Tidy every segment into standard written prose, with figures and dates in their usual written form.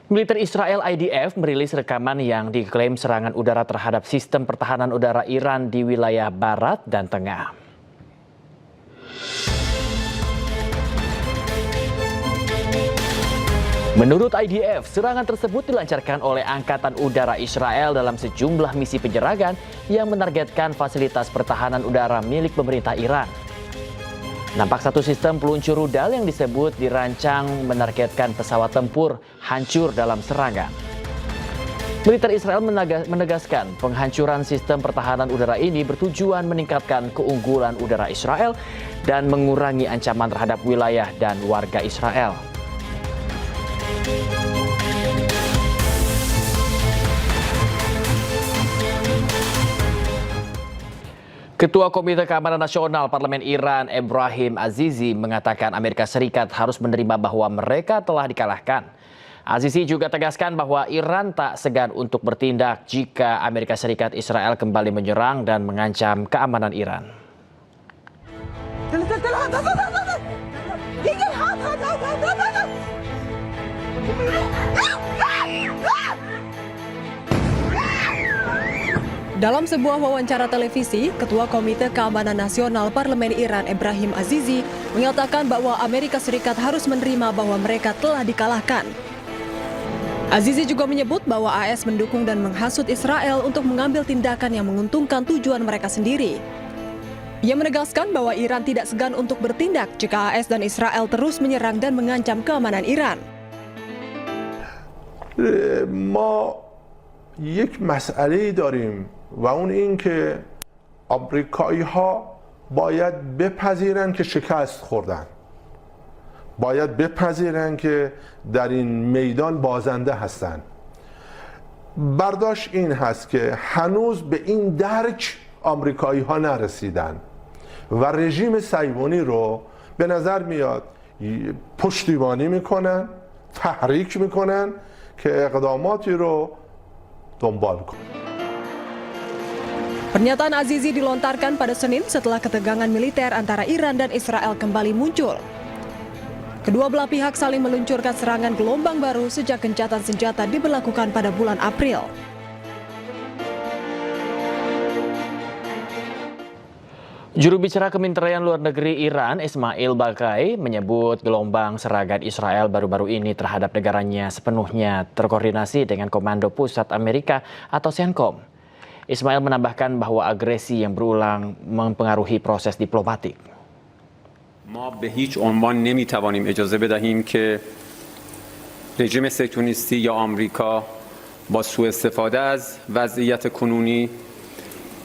Militer Israel IDF merilis rekaman yang diklaim serangan udara terhadap sistem pertahanan udara Iran di wilayah barat dan tengah. Menurut IDF, serangan tersebut dilancarkan oleh Angkatan Udara Israel dalam sejumlah misi penyerangan yang menargetkan fasilitas pertahanan udara milik pemerintah Iran. Nampak satu sistem peluncur rudal yang disebut dirancang menargetkan pesawat tempur hancur dalam serangan. Militer Israel menegaskan penghancuran sistem pertahanan udara ini bertujuan meningkatkan keunggulan udara Israel dan mengurangi ancaman terhadap wilayah dan warga Israel. Ketua Komite Keamanan Nasional Parlemen Iran, Ebrahim Azizi, mengatakan Amerika Serikat harus menerima bahwa mereka telah dikalahkan. Azizi juga tegaskan bahwa Iran tak segan untuk bertindak jika Amerika Serikat Israel kembali menyerang dan mengancam keamanan Iran. Dalam sebuah wawancara televisi, Ketua Komite Keamanan Nasional Parlemen Iran Ebrahim Azizi mengatakan bahwa Amerika Serikat harus menerima bahwa mereka telah dikalahkan. Azizi juga menyebut bahwa AS mendukung dan menghasut Israel untuk mengambil tindakan yang menguntungkan tujuan mereka sendiri. Ia menegaskan bahwa Iran tidak segan untuk bertindak jika AS dan Israel terus menyerang dan mengancam keamanan Iran. یک مسئله داریم و اون این که آمریکایی ها باید بپذیرن که شکست خوردن، باید بپذیرن که در این میدان بازنده هستن. برداشت این هست که هنوز به این درک آمریکایی ها نرسیدن و رژیم صهیونی رو به نظر میاد پشتیبانی میکنن، تحریک میکنن که اقداماتی رو Pernyataan Azizi dilontarkan pada Senin setelah ketegangan militer antara Iran dan Israel kembali muncul. Kedua belah pihak saling meluncurkan serangan gelombang baru sejak gencatan senjata diberlakukan pada bulan April. Juru bicara Kementerian Luar Negeri Iran, Ismail Baqai, menyebut gelombang serangan Israel baru-baru ini terhadap negaranya sepenuhnya terkoordinasi dengan Komando Pusat Amerika atau CENTCOM. Ismail menambahkan bahwa agresi yang berulang mempengaruhi proses diplomatik. ما به هیچ عنوان نمیتوانیم اجازه بدهیم که رژیم صهیونیستی یا آمریکا با سوء استفاده از وضعیت کنونی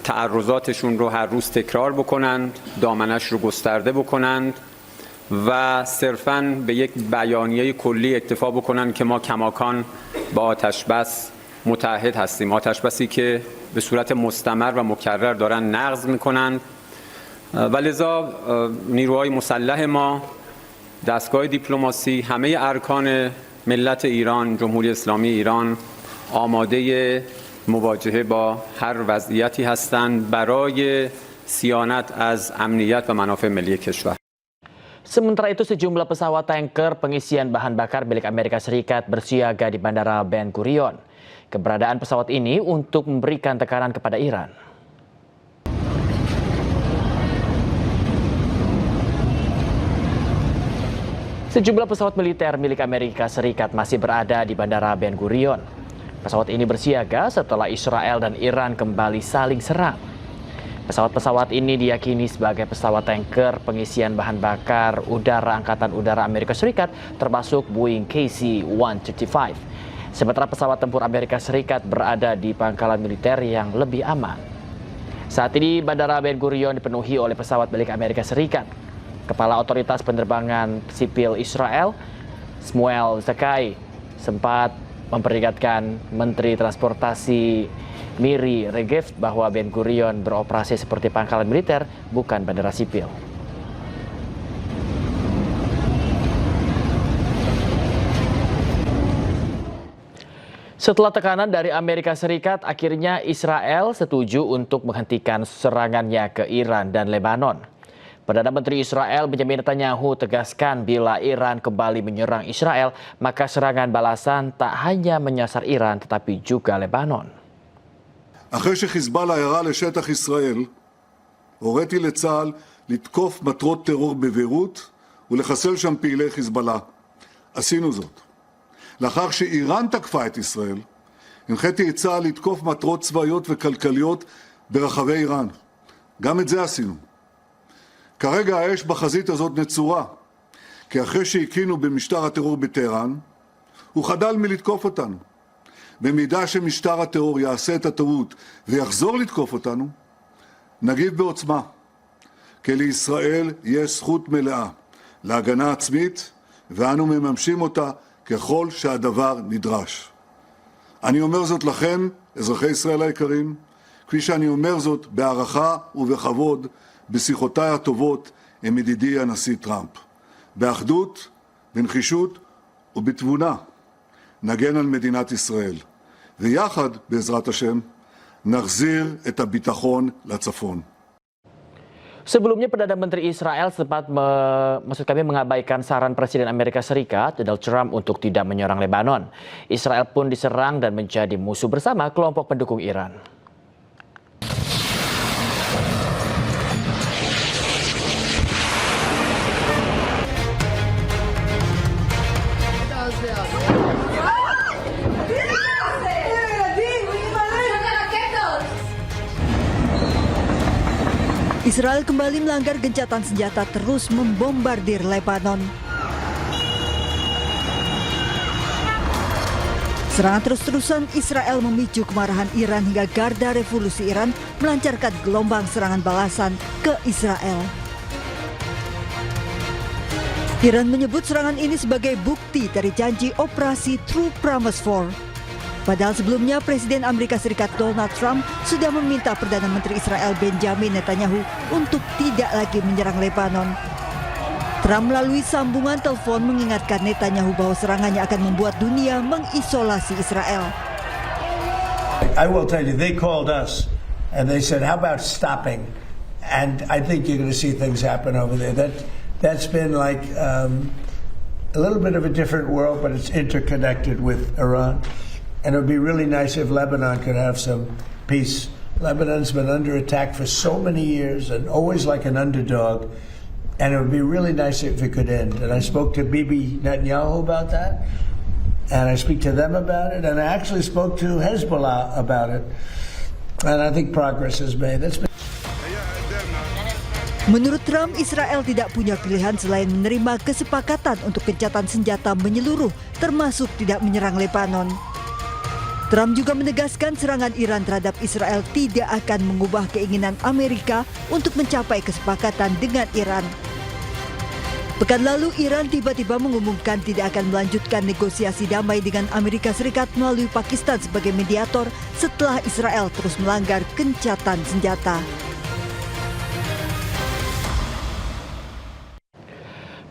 تعرضاتشون رو هر روز تکرار بکنند، دامنش رو گسترده بکنند و صرفاً به یک بیانیه کلی اکتفا بکنند که ما کماکان با آتش بس متحد هستیم. آتش بسی که به صورت مستمر و مکرر دارن نقض میکنند و لذا نیروهای مسلح ما، دستگاه دیپلماسی، همه ارکان ملت ایران، جمهوری اسلامی ایران آماده مواجهه با هر وضعیتی هستند برای صیانت از امنیت و منافع ملی کشور. Sementara itu sejumlah pesawat tanker pengisian bahan bakar milik Amerika Serikat bersiaga di Bandara Ben Gurion. Keberadaan pesawat ini untuk memberikan tekanan kepada Iran. Sejumlah pesawat militer milik Amerika Serikat masih berada di Bandara Ben Gurion. Pesawat ini bersiaga setelah Israel dan Iran kembali saling serang. Pesawat-pesawat ini diyakini sebagai pesawat tanker pengisian bahan bakar udara Angkatan Udara Amerika Serikat termasuk Boeing KC-135. Sementara pesawat tempur Amerika Serikat berada di pangkalan militer yang lebih aman. Saat ini Bandara Ben Gurion dipenuhi oleh pesawat milik Amerika Serikat. Kepala Otoritas Penerbangan Sipil Israel, Shmuel Zakai, sempat memperingatkan Menteri Transportasi Miri Regev bahwa Ben Gurion beroperasi seperti pangkalan militer, bukan bandara sipil. Setelah tekanan dari Amerika Serikat, akhirnya Israel setuju untuk menghentikan serangannya ke Iran dan Lebanon. Perdana Menteri Israel Benjamin Netanyahu tegaskan bila Iran kembali menyerang Israel, maka serangan balasan tak hanya menyasar Iran tetapi juga Lebanon. אחרי שחיזבאללה ירה לשטח ישראל, הוריתי לצה"ל לתקוף מטרות טרור בביירות ולחסל שם פעילי חיזבאללה. עשינו זאת. לאחר שאיראן תקפה את ישראל, הנחיתי את צה"ל לתקוף מטרות צבאיות וכלכליות ברחבי איראן. גם את זה עשינו. כרגע האש בחזית הזאת נצורה, כי אחרי שהקינו במשטר הטרור בטהרן, הוא חדל מלתקוף אותנו. במידה שמשטר הטרור יעשה את הטעות ויחזור לתקוף אותנו, נגיב בעוצמה. כי לישראל יש זכות מלאה להגנה עצמית, ואנו מממשים אותה ככל שהדבר נדרש. אני אומר זאת לכם, אזרחי ישראל היקרים, כפי שאני אומר זאת בהערכה ובכבוד בשיחותיי הטובות עם ידידי הנשיא טראמפ. באחדות, בנחישות ובתבונה נגן על מדינת ישראל. ויחד, בעזרת השם, נחזיר את הביטחון לצפון. Sebelumnya Perdana Menteri Israel sempat mengabaikan saran Presiden Amerika Serikat Donald Trump untuk tidak menyerang Lebanon. Israel pun diserang dan menjadi musuh bersama kelompok pendukung Iran. Israel kembali melanggar gencatan senjata terus membombardir Lebanon. Serangan terus-terusan Israel memicu kemarahan Iran hingga Garda Revolusi Iran melancarkan gelombang serangan balasan ke Israel. Iran menyebut serangan ini sebagai bukti dari janji operasi True Promise 4. Padahal sebelumnya Presiden Amerika Serikat Donald Trump sudah meminta Perdana Menteri Israel Benjamin Netanyahu untuk tidak lagi menyerang Lebanon. Trump melalui sambungan telepon mengingatkan Netanyahu bahwa serangannya akan membuat dunia mengisolasi Israel. I will tell you, they called us and they said, how about stopping? And I think you're going to see things happen over there. That's been like a little bit of a different world, but it's interconnected with Iran. And it would be really nice if Lebanon could have some peace. Lebanon's been under attack for so many years and always like an underdog. And it would be really nice if it could end. And I spoke to Bibi Netanyahu about that. And I speak to them about it. And I actually spoke to Hezbollah about it. And I think progress is made. Menurut Trump, Israel tidak punya pilihan selain menerima kesepakatan untuk gencatan senjata menyeluruh, termasuk tidak menyerang Lebanon. Trump juga menegaskan serangan Iran terhadap Israel tidak akan mengubah keinginan Amerika untuk mencapai kesepakatan dengan Iran. Pekan lalu, Iran tiba-tiba mengumumkan tidak akan melanjutkan negosiasi damai dengan Amerika Serikat melalui Pakistan sebagai mediator setelah Israel terus melanggar gencatan senjata.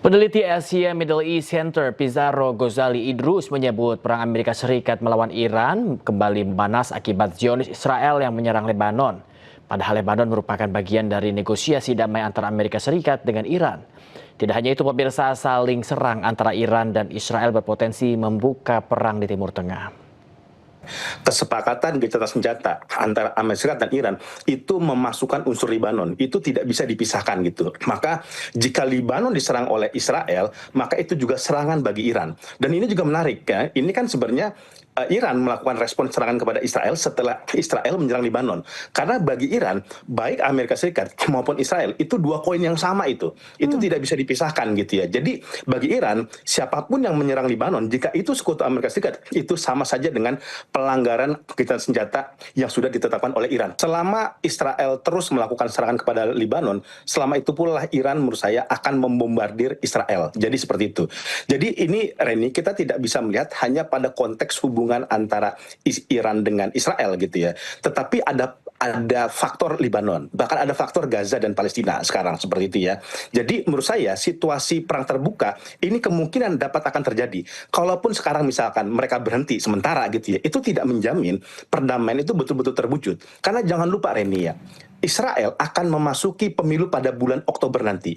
Peneliti Asia Middle East Center Pizarro Ghazali Idrus menyebut perang Amerika Serikat melawan Iran kembali memanas akibat Zionis Israel yang menyerang Lebanon. Padahal Lebanon merupakan bagian dari negosiasi damai antara Amerika Serikat dengan Iran. Tidak hanya itu, pemirsa, saling serang antara Iran dan Israel berpotensi membuka perang di Timur Tengah. Kesepakatan gencatan senjata antara Amerika Serikat dan Iran itu memasukkan unsur Lebanon, itu tidak bisa dipisahkan gitu. Maka jika Lebanon diserang oleh Israel, maka itu juga serangan bagi Iran. Dan ini juga menarik ya. Ini kan sebenarnya Iran melakukan respon serangan kepada Israel setelah Israel menyerang Lebanon. Karena bagi Iran, baik Amerika Serikat maupun Israel, itu dua koin yang sama itu. Itu tidak bisa dipisahkan gitu ya. Jadi bagi Iran, siapapun yang menyerang Lebanon, jika itu sekutu Amerika Serikat, itu sama saja dengan pelanggaran gencatan senjata yang sudah ditetapkan oleh Iran. Selama Israel terus melakukan serangan kepada Lebanon, selama itu pula Iran menurut saya akan membombardir Israel. Jadi seperti itu. Jadi ini, Reni, kita tidak bisa melihat hanya pada konteks hubungan antara Iran dengan Israel gitu ya. Tetapi ada faktor Lebanon, bahkan ada faktor Gaza dan Palestina sekarang seperti itu ya. Jadi menurut saya situasi perang terbuka ini kemungkinan akan terjadi. Kalaupun sekarang misalkan mereka berhenti sementara gitu ya, itu tidak menjamin perdamaian itu betul-betul terwujud. Karena jangan lupa Reni ya, Israel akan memasuki pemilu pada bulan Oktober nanti.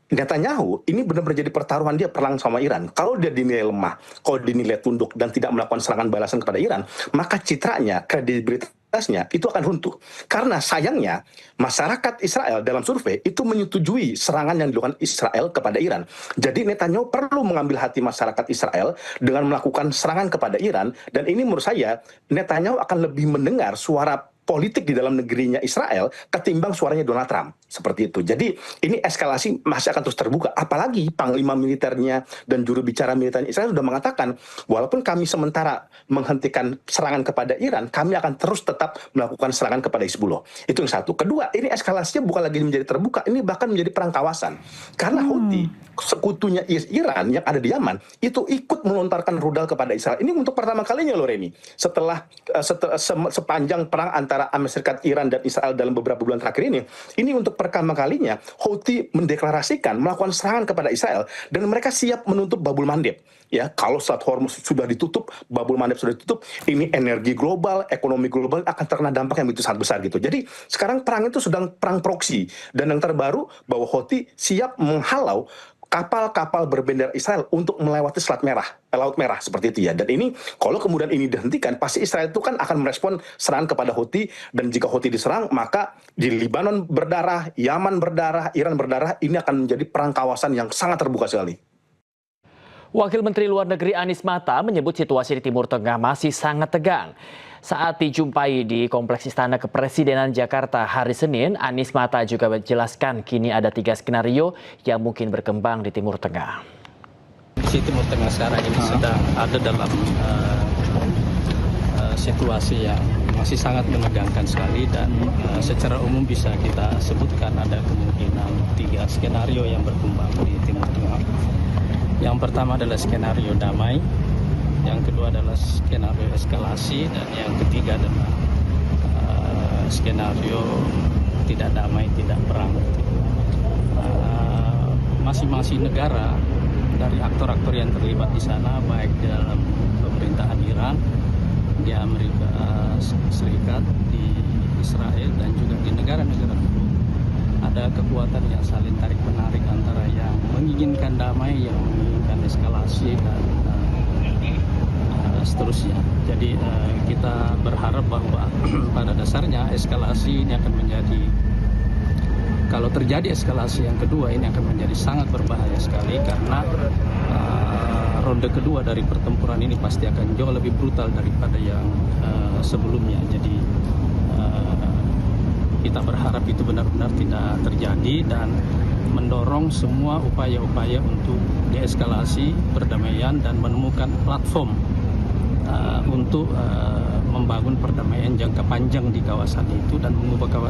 Netanyahu ini benar-benar jadi pertaruhan dia perang sama Iran. Kalau dia dinilai lemah, kalau dinilai tunduk dan tidak melakukan serangan balasan kepada Iran, maka citranya, kredibilitasnya itu akan runtuh. Karena sayangnya masyarakat Israel dalam survei itu menyetujui serangan yang dilakukan Israel kepada Iran. Jadi Netanyahu perlu mengambil hati masyarakat Israel dengan melakukan serangan kepada Iran, dan ini menurut saya Netanyahu akan lebih mendengar suara politik di dalam negerinya Israel ketimbang suaranya Donald Trump. Seperti itu. Jadi ini eskalasi masih akan terus terbuka. Apalagi panglima militernya dan juru bicara militernya Israel sudah mengatakan, walaupun kami sementara menghentikan serangan kepada Iran, kami akan terus tetap melakukan serangan kepada Hizbullah. Itu yang satu. Kedua, ini eskalasinya bukan lagi menjadi terbuka, ini bahkan menjadi perang kawasan. Karena Houthi, sekutunya Iran yang ada di Yaman, itu ikut melontarkan rudal kepada Israel. Ini untuk pertama kalinya loh, Reni. Setelah sepanjang perang antara Amerika Serikat, Iran, dan Israel dalam beberapa bulan terakhir ini untuk pertama kalinya Houthi mendeklarasikan melakukan serangan kepada Israel, dan mereka siap menutup Babul Mandeb. Ya, kalau Selat Hormuz sudah ditutup, Babul Mandeb sudah ditutup, ini energi global, ekonomi global akan terkena dampak yang begitu sangat besar gitu. Jadi sekarang perang itu sedang perang proksi, dan yang terbaru bahwa Houthi siap menghalau kapal-kapal berbendera Israel untuk melewati Laut Merah seperti itu ya. Dan ini kalau kemudian ini dihentikan, pasti Israel itu kan akan merespon serangan kepada Houthi, dan jika Houthi diserang, maka di Lebanon berdarah, Yaman berdarah, Iran berdarah, ini akan menjadi perang kawasan yang sangat terbuka sekali. Wakil Menteri Luar Negeri Anies Mata menyebut situasi di Timur Tengah masih sangat tegang. Saat dijumpai di Kompleks Istana Kepresidenan Jakarta hari Senin, Anies Mata juga menjelaskan kini ada 3 skenario yang mungkin berkembang di Timur Tengah. Di Timur Tengah sekarang ini sedang ada dalam situasi yang masih sangat menegangkan sekali, dan secara umum bisa kita sebutkan ada kemungkinan 3 skenario yang berkembang di Timur Tengah. Yang pertama adalah skenario damai, yang kedua adalah skenario eskalasi, dan yang ketiga adalah skenario tidak damai, tidak perang. Masing-masing negara dari aktor-aktor yang terlibat di sana, baik dalam pemerintahan Iran, di Amerika Serikat, di Israel, dan juga di negara-negara lain, ada kekuatan yang saling tarik-menarik antara yang menginginkan damai, yang menginginkan eskalasi, dan seterusnya. Jadi kita berharap bahwa pada dasarnya eskalasi ini akan menjadi, kalau terjadi eskalasi yang kedua, ini akan menjadi sangat berbahaya sekali, karena ronde kedua dari pertempuran ini pasti akan jauh lebih brutal daripada yang sebelumnya. Jadi kita berharap itu benar-benar tidak terjadi, dan mendorong semua upaya-upaya untuk deeskalasi, perdamaian, dan menemukan platform untuk membangun perdamaian jangka panjang di kawasan itu dan mengubah kawasan